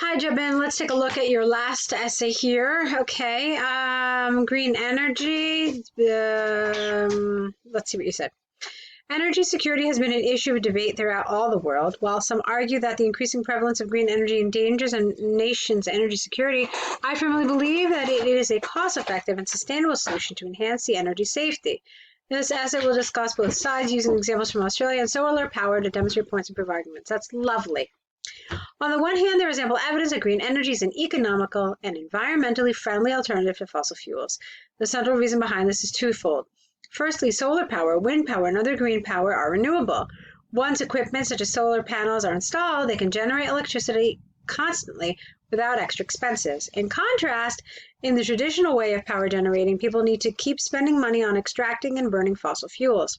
Hi, Jiabin. Let's take a look at your last essay here. Okay. Green energy. Let's see what you said. Energy security has been an issue of debate throughout all the world. While some argue that the increasing prevalence of green energy endangers a nation's energy security, I firmly believe that it is a cost-effective and sustainable solution to enhance the energy safety. This essay will discuss both sides using examples from Australia and solar power to demonstrate points and prove arguments. That's lovely. On the one hand, there is ample evidence that green energy is an economical and environmentally friendly alternative to fossil fuels. The central reason behind this is twofold. Firstly, solar power, wind power, and other green power are renewable. Once equipment such as solar panels are installed, they can generate electricity constantly without extra expenses. In contrast, in the traditional way of power generating, people need to keep spending money on extracting and burning fossil fuels.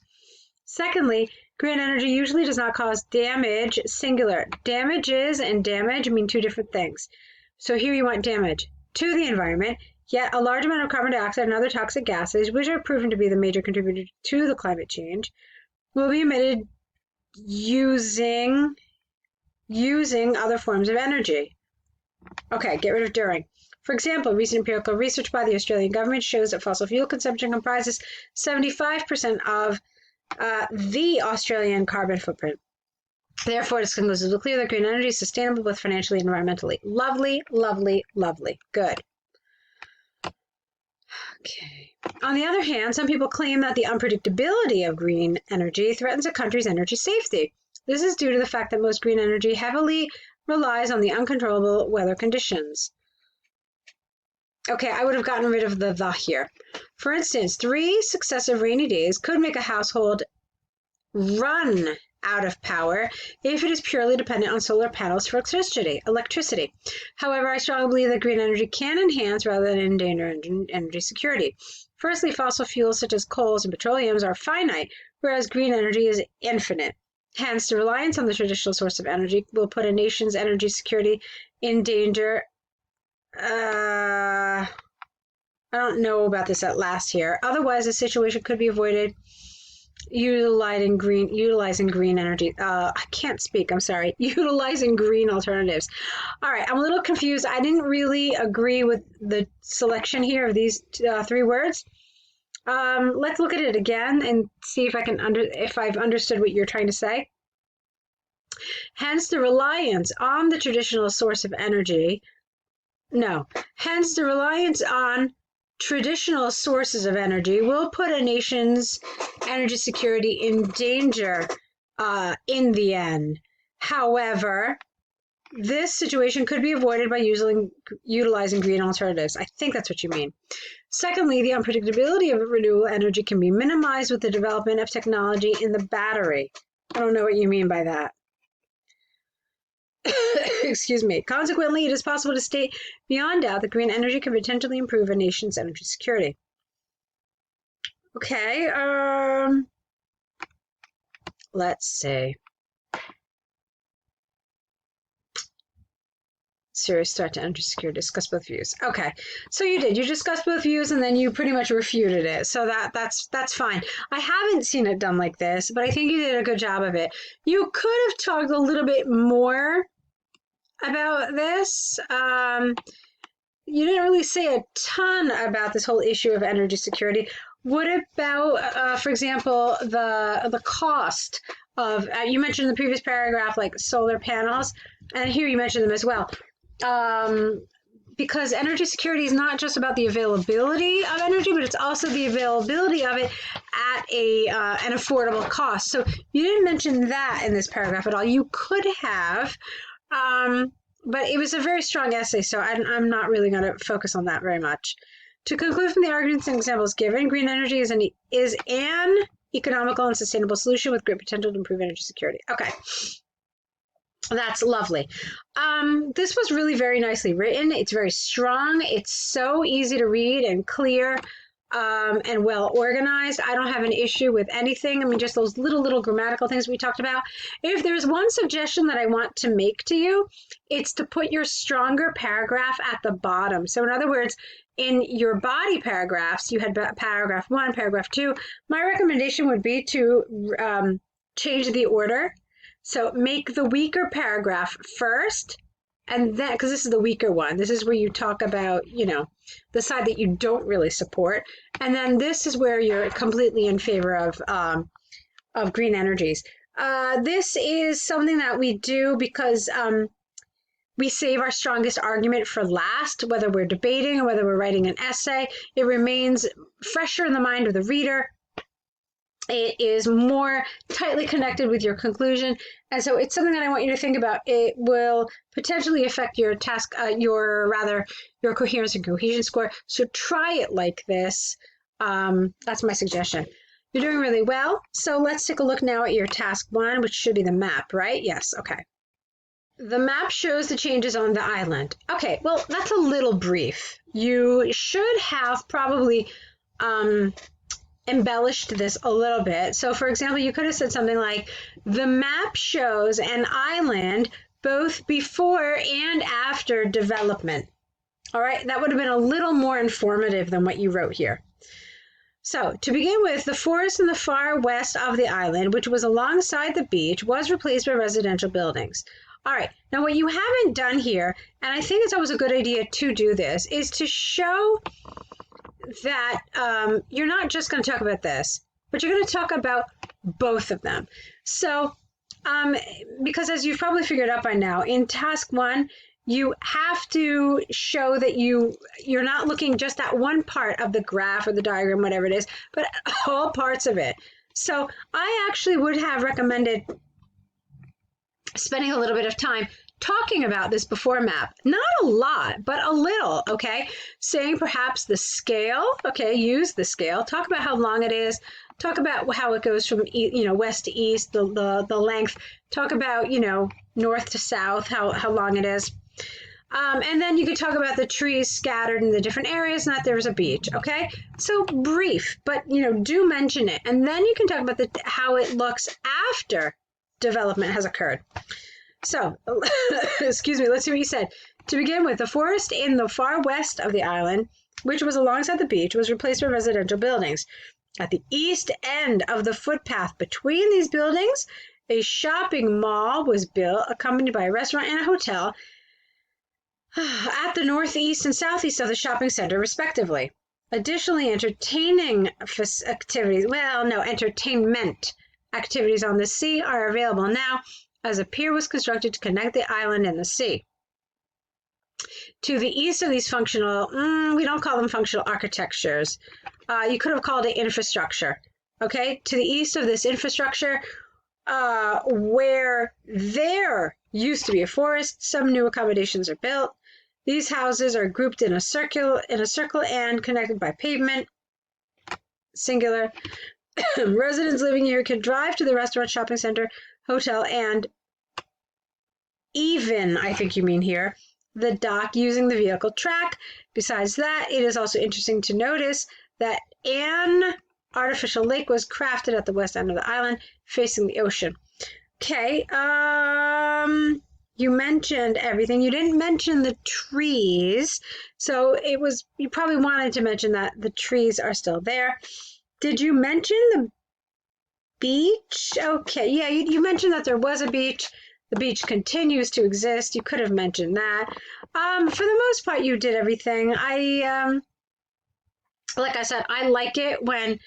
Secondly, green energy usually does not cause damage, singular. Damages and damage mean two different things. So here you want damage to the environment, yet a large amount of carbon dioxide and other toxic gases, which are proven to be the major contributor to the climate change, will be emitted using other forms of energy. Okay, get rid of during. For example, recent empirical research by the Australian government shows that fossil fuel consumption comprises 75% of the Australian carbon footprint. Therefore, it is conclusively clear that green energy is sustainable both financially and environmentally. Lovely, lovely, lovely. Good. Okay. On the other hand, some people claim that the unpredictability of green energy threatens a country's energy safety. This is due to the fact that most green energy heavily relies on the uncontrollable weather conditions. Okay, I would have gotten rid of the here. For instance, 3 successive rainy days could make a household run out of power if it is purely dependent on solar panels for electricity. However, I strongly believe that green energy can enhance rather than endanger energy security. Firstly, fossil fuels such as coals and petroleums are finite, whereas green energy is infinite. Hence, the reliance on the traditional source of energy will put a nation's energy security in danger. I don't know about this at last here. Otherwise, the situation could be avoided utilizing green energy. I can't speak. I'm sorry. Utilizing green alternatives. All right. I'm a little confused. I didn't really agree with the selection here of these 3 words. Let's look at it again and see if I've understood what you're trying to say. Hence, the reliance on the traditional source of energy. No. Hence, the reliance on traditional sources of energy will put a nation's energy security in danger in the end. However, this situation could be avoided by utilizing green alternatives. I think that's what you mean. Secondly, the unpredictability of renewable energy can be minimized with the development of technology in the battery. I don't know what you mean by that. Excuse me. Consequently, it is possible to state beyond doubt that green energy can potentially improve a nation's energy security. Okay, let's see. Serious threat to energy security. Discuss both views. Okay, so you did. You discussed both views, and then you pretty much refuted it. So that's fine. I haven't seen it done like this, but I think you did a good job of it. You could have talked a little bit more about this. You didn't really say a ton about this whole issue of energy security. What about, for example, the cost of, you mentioned in the previous paragraph, like solar panels, and here you mentioned them as well. Because energy security is not just about the availability of energy, but it's also the availability of it at an affordable cost. So you didn't mention that in this paragraph at all. You could have, but it was a very strong essay, so I'm not really going to focus on that very much. To conclude from the arguments and examples given, green energy is an economical and sustainable solution with great potential to improve energy security. Okay. That's lovely. This was really very nicely written. It's very strong. It's so easy to read and clear and well organized. I don't have an issue with anything. I mean, just those little grammatical things we talked about. If there's one suggestion that I want to make to you, it's to put your stronger paragraph at the bottom. So in other words, in your body paragraphs, you had paragraph 1, paragraph 2. My recommendation would be to change the order. So make the weaker paragraph first And then, because this is the weaker one, this is where you talk about, the side that you don't really support. And then this is where you're completely in favor of green energies. This is something that we do because we save our strongest argument for last, whether we're debating or whether we're writing an essay. It remains fresher in the mind of the reader. It is more tightly connected with your conclusion. And so it's something that I want you to think about. It will potentially affect your task, your coherence and cohesion score. So try it like this. That's my suggestion. You're doing really well. So let's take a look now at your task 1, which should be the map, right? Yes, okay. The map shows the changes on the island. Okay, well, that's a little brief. You should have probably embellished this a little bit. So, for example, you could have said something like, the map shows an island both before and after development. All right, that would have been a little more informative than what you wrote here. So, to begin with, the forest in the far west of the island, which was alongside the beach, was replaced by residential buildings. All right, now what you haven't done here, and I think it's always a good idea to do this, is to show that you're not just going to talk about this, but you're going to talk about both of them. So, because as you've probably figured out by now, in task 1, you have to show that you're not looking just at one part of the graph or the diagram, whatever it is, but all parts of it. So I actually would have recommended spending a little bit of time talking about this before map. Not a lot, but a little, okay? Saying perhaps the scale, okay, use the scale. Talk about how long it is. Talk about how it goes from, west to east, the length. Talk about, north to south, how long it is. And then you could talk about the trees scattered in the different areas and that there's a beach, okay? So brief, but, do mention it. And then you can talk about how it looks after development has occurred. So, excuse me, let's see what you said. To begin with, the forest in the far west of the island, which was alongside the beach, was replaced by residential buildings. At the east end of the footpath between these buildings, a shopping mall was built, accompanied by a restaurant and a hotel, at the northeast and southeast of the shopping center, respectively. Additionally, entertainment activities on the sea are available now, as a pier was constructed to connect the island and the sea. To the east of these functional, we don't call them functional architectures. You could have called it infrastructure. Okay, to the east of this infrastructure, where there used to be a forest, some new accommodations are built. These houses are grouped in a circle and connected by pavement. Singular. Residents living here can drive to the restaurant, shopping center, hotel, and even, I think you mean here, the dock using the vehicle track. Besides that, it is also interesting to notice that an artificial lake was crafted at the west end of the island, facing the ocean. Okay, you mentioned everything. You didn't mention the trees, so you probably wanted to mention that the trees are still there. Did you mention the beach? Okay, yeah, you mentioned that there was a beach. The beach continues to exist. You could have mentioned that. For the most part, you did everything. Like I said, I like it when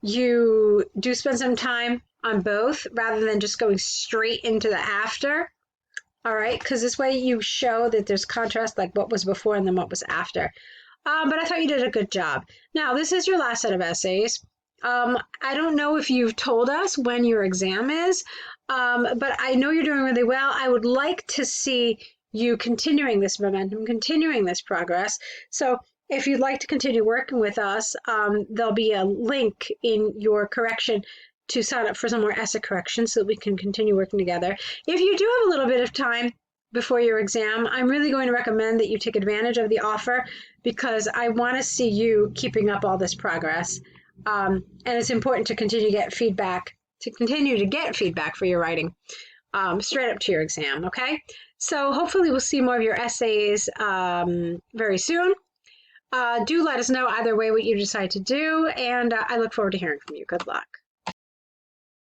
you do spend some time on both rather than just going straight into the after. All right, because this way you show that there's contrast, like what was before and then what was after. But I thought you did a good job. Now, this is your last set of essays. I don't know if you've told us when your exam is, but I know you're doing really well. I would like to see you continuing this momentum, continuing this progress. So if you'd like to continue working with us, there'll be a link in your correction to sign up for some more essay corrections so that we can continue working together. If you do have a little bit of time before your exam, I'm really going to recommend that you take advantage of the offer because I want to see you keeping up all this progress. And it's important to continue to get feedback for your writing straight up to your exam, okay? So hopefully we'll see more of your essays very soon. Do let us know either way what you decide to do, and I look forward to hearing from you. Good luck.